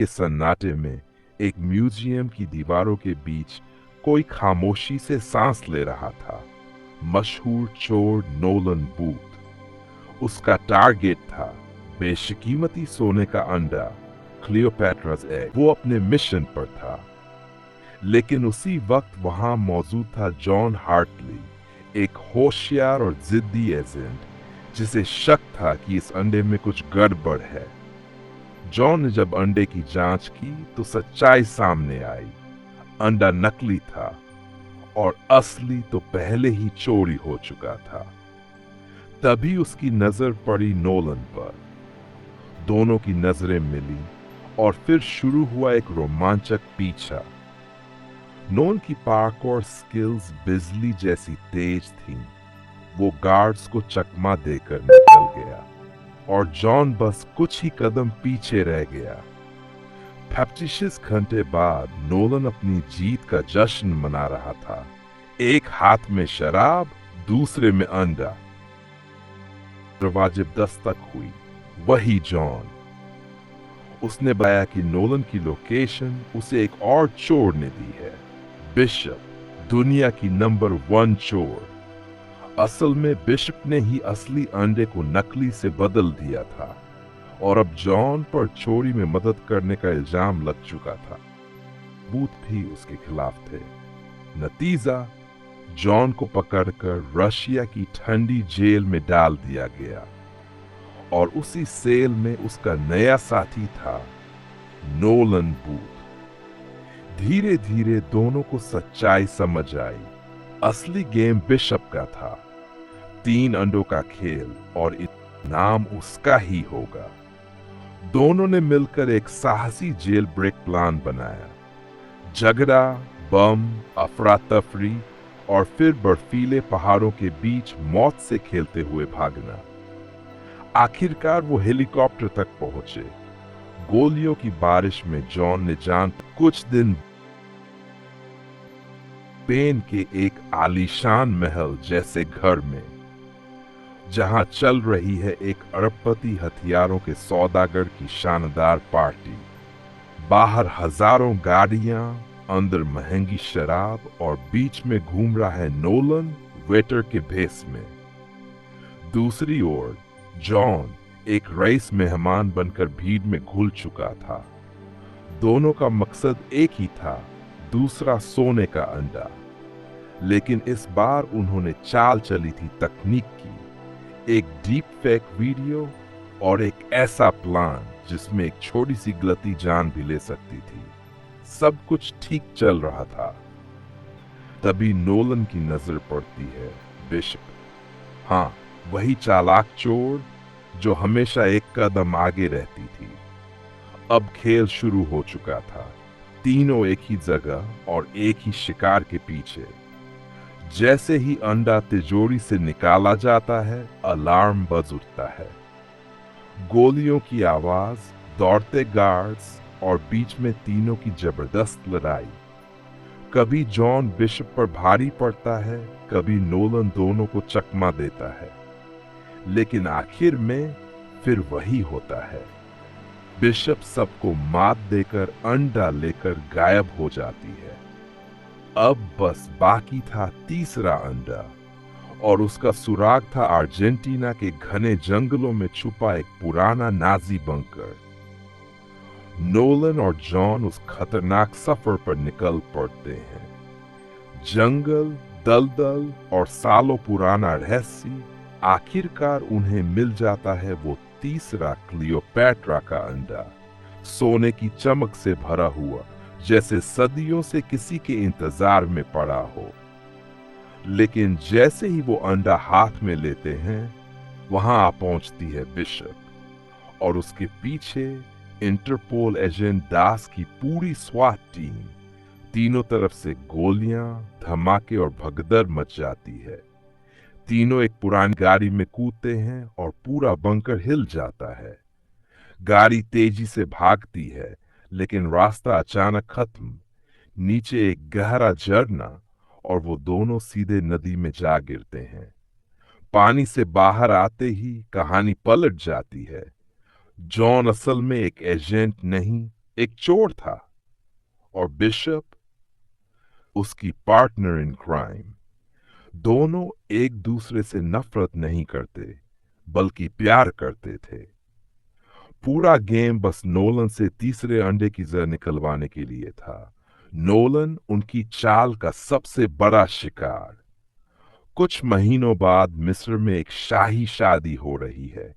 इस सन्नाटे में एक म्यूजियम की दीवारों के बीच कोई खामोशी से सांस ले रहा था। मशहूर चोर नोलन बूथ। उसका टारगेट था बेशकीमती सोने का अंडा, क्लियोपैट्रा's एग। वो अपने मिशन पर था, लेकिन उसी वक्त वहां मौजूद था जॉन हार्टली, एक होशियार और जिद्दी एजेंट जिसे शक था कि इस अंडे में कुछ गड़बड़ है। जॉन ने जब अंडे की जांच की तो सच्चाई सामने आई। अंडा नकली था और असली तो पहले ही चोरी हो चुका था। तभी उसकी नजर पड़ी नोलन पर। दोनों की नजरें मिली और फिर शुरू हुआ एक रोमांचक पीछा। नोलन की पार्कोर स्किल्स बिजली जैसी तेज थीं। वो गार्ड्स को चकमा देकर निकल गया और जॉन बस कुछ ही कदम पीछे रह गया। 25 घंटे बाद नोलन अपनी जीत का जश्न मना रहा था। एक हाथ में शराब, दूसरे में अंडा। दरवाजे दस्तक हुई। वही जॉन। उसने बताया कि नोलन की लोकेशन उसे एक और चोर ने दी है, बिशप, दुनिया की नंबर 1 चोर। असल में बिशप ने ही असली अंडे को नकली से बदल दिया था और अब जॉन पर चोरी में मदद करने का इल्जाम लग चुका था। बूथ भी उसके खिलाफ थे। नतीजा, जॉन को पकड़कर रशिया की ठंडी जेल में डाल दिया गया और उसी सेल में उसका नया साथी था, नोलन बूथ। धीरे धीरे दोनों को सच्चाई समझ आई। असली गेम बिशप का था, 3 अंडों का खेल, और नाम उसका ही होगा। दोनों ने मिलकर एक साहसी जेल ब्रेक प्लान बनाया। झगड़ा, बम, अफरा तफरी और फिर बर्फीले पहाड़ों के बीच मौत से खेलते हुए भागना। आखिरकार वो हेलीकॉप्टर तक पहुंचे। गोलियों की बारिश में जॉन ने जान। कुछ दिन स्पेन के एक आलीशान महल जैसे घर में, जहां चल रही है एक अरबपति हथियारों के सौदागर की शानदार पार्टी। बाहर हजारों गाड़ियां, अंदर महंगी शराब और बीच में घूम रहा है नोलन, वेटर के भेस में। दूसरी ओर जॉन एक रईस मेहमान बनकर भीड़ में घुल चुका था। दोनों का मकसद एक ही था, दूसरा सोने का अंडा। लेकिन इस बार उन्होंने चाल चली थी तकनीक की। एक डीप फेक वीडियो और एक ऐसा प्लान जिसमें एक छोटी सी गलती जान भी ले सकती थी। सब कुछ ठीक चल रहा था। तभी नोलन की नजर पड़ती है बिशप। हाँ, वही चालाक चोर जो हमेशा एक कदम आगे रहती थी। अब खेल शुरू हो चुका था। तीनों एक ही जगह और एक ही शिकार के पीछे। जैसे ही अंडा तिजोरी से निकाला जाता है, अलार्म बज उठता है। गोलियों की आवाज, दौड़ते गार्ड्स और बीच में तीनों की जबरदस्त लड़ाई। कभी जॉन बिशप पर भारी पड़ता है, कभी नोलन दोनों को चकमा देता है। लेकिन आखिर में फिर वही होता है। बिशप सबको मात देकर अंडा लेकर गायब हो जाती है। अब बस बाकी था तीसरा अंडा, और उसका सुराग था अर्जेंटीना के घने जंगलों में छुपा एक पुराना नाजी बंकर। नोलन और जॉन उस खतरनाक सफर पर निकल पड़ते हैं। जंगल, दलदल और सालों पुराना रहस्य। आखिरकार उन्हें मिल जाता है वो तीसरा क्लियोपैट्रा का अंडा, सोने की चमक से भरा हुआ, जैसे सदियों से किसी के इंतजार में पड़ा हो। लेकिन जैसे ही वो अंडा हाथ में लेते हैं, वहां आ पहुंचती है बिशप और उसके पीछे इंटरपोल एजेंट दास की पूरी स्वाट टीम। तीनों तरफ से गोलियां, धमाके और भगदड़ मच जाती है। तीनों एक पुरानी गाड़ी में कूदते हैं और पूरा बंकर हिल जाता है। गाड़ी तेजी से भागती है, लेकिन रास्ता अचानक खत्म। नीचे एक गहरा झरना और वो दोनों सीधे नदी में जा गिरते हैं। पानी से बाहर आते ही कहानी पलट जाती है। जॉन असल में एक एजेंट नहीं, एक चोर था और बिशप उसकी पार्टनर इन क्राइम। दोनों एक दूसरे से नफरत नहीं करते, बल्कि प्यार करते थे। पूरा गेम बस नोलन से तीसरे अंडे की जर निकलवाने के लिए था। नोलन उनकी चाल का सबसे बड़ा शिकार। कुछ महीनों बाद मिस्र में एक शाही शादी हो रही है।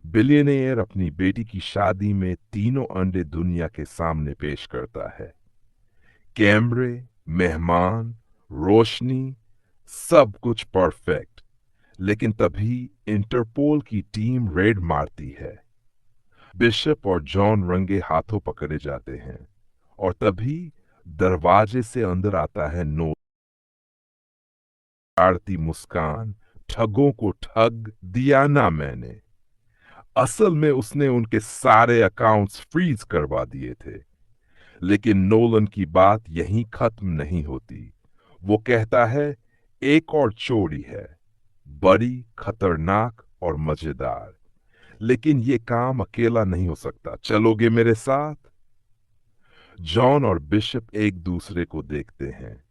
बिलियनेयर अपनी बेटी की शादी में तीनों अंडे दुनिया के सामने पेश करता है। कैमरे, मेहमान, रोशनी, सब कुछ परफेक्ट। लेकिन तभी इंटरपोल की टीम रेड मारती है। बिशप और जॉन रंगे हाथों पकड़े जाते हैं और तभी दरवाजे से अंदर आता है नो आरती मुस्कान। ठगों को ठग दिया ना मैंने। असल में उसने उनके सारे अकाउंट्स फ्रीज करवा दिए थे। लेकिन नोलन की बात यहीं खत्म नहीं होती। वो कहता है एक और चोरी है, बड़ी, खतरनाक और मजेदार। लेकिन ये काम अकेला नहीं हो सकता, चलोगे मेरे साथ? जॉन और बिशप एक दूसरे को देखते हैं,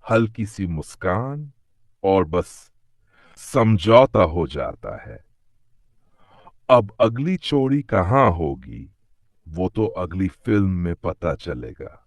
हल्की सी मुस्कान, और बस समझौता हो जाता है। अब अगली चोरी कहां होगी वो तो अगली फिल्म में पता चलेगा।